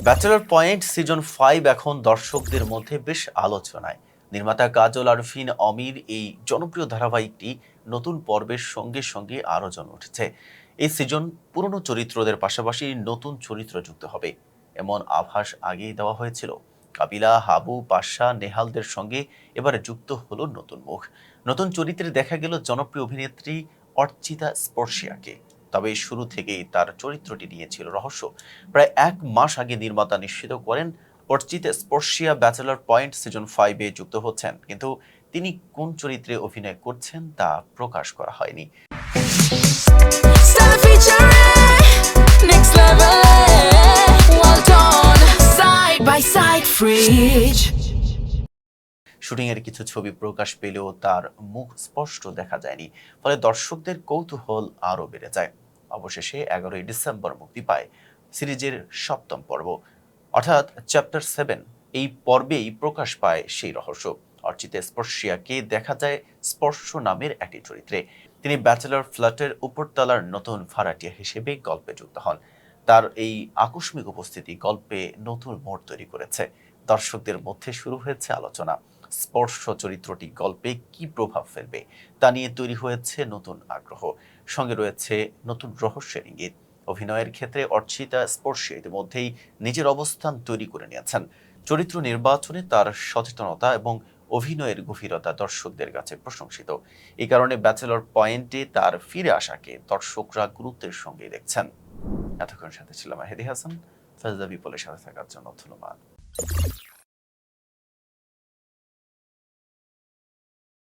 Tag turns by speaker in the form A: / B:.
A: Bachelor point season 5 এখন দর্শকদের মধ্যে বেশ আলোচনায়। নির্মাতা কাজল আরফিন অমির এই জনপ্রিয় ধারাবাহিকটি নতুন পর্বের সঙ্গে সঙ্গে আরও জন উঠেছে। এই সিজন পুরনো চরিত্রদের পাশাপাশি নতুন চরিত্র যুক্ত হবে এমন আভাস আগেই দেওয়া হয়েছিল। কাবিলা, হাবু, পাশা, নেহালদের সঙ্গে এবারে যুক্ত হলো নতুন মুখ। নতুন চরিত্রে দেখা গেল জনপ্রিয় অভিনেত্রী অর্চিতা স্পর্শিয়াকে। তবে শুরু থেকেই তার চরিত্রটি নিয়ে ছিল রহস্য। প্রায় 1 মাস আগে নির্মাতা নিশ্চিত করেন Archita Sparshia bachelor point season 5-এ যুক্ত হচ্ছেন, কিন্তু তিনি কোন চরিত্রে অভিনয় করছেন তা প্রকাশ করা হয়নি।
B: Stella featuring next level. Well done, side by side, fridge.
A: শুটিংয়ের কিছু ছবি প্রকাশ পেলেও তার মুখ স্পষ্ট দেখা যায়নি, ফলে দর্শকদের কৌতূহল আরও বেড়ে যায়। অবশেষে 11ই ডিসেম্বর মুক্তি পায় সিরিজের 7ম পর্ব, অর্থাৎ চ্যাপ্টার 7। এই পর্বেই প্রকাশ পায় সেই রহস্য। অর্চিতা স্পর্শিয়াকে দেখা যায় স্পর্শ নামের একটি চরিত্রে। তিনি ব্যাচেলর ফ্ল্যাটের উপরতলার নতুন ভাড়াটিয়া হিসেবে গল্পে যুক্ত হন। তার এই আকস্মিক উপস্থিতি গল্পে নতুন মোড় তৈরি করেছে। দর্শকদের মধ্যে শুরু হয়েছে আলোচনা। স্পর্শ চরিত্রটি গল্পে কি প্রভাব ফেলবে তা নিয়ে তৈরি হয়েছে নতুন আগ্রহ। সঙ্গে রয়েছে নতুন রহস্যের ইঙ্গিত। অভিনয়ের ক্ষেত্রে অর্চিতা স্পর্শিয়া ইতিমধ্যেই নিজের অবস্থান তৈরি করে নিয়েছেন। চরিত্র নির্বাচনে তার সচেতনতা এবং অভিনয়ের গভীরতা দর্শকদের কাছে প্রশংসিত। এই কারণে ব্যাচেলর পয়েন্টে তার ফিরে আসাকে দর্শকরা গুরুত্বের সঙ্গে দেখছেন। এতক্ষণ সাথে ছিলাম মেহেদী হাসান। ফাজদা বিপলের সাথে থাকার জন্য ধন্যবাদ।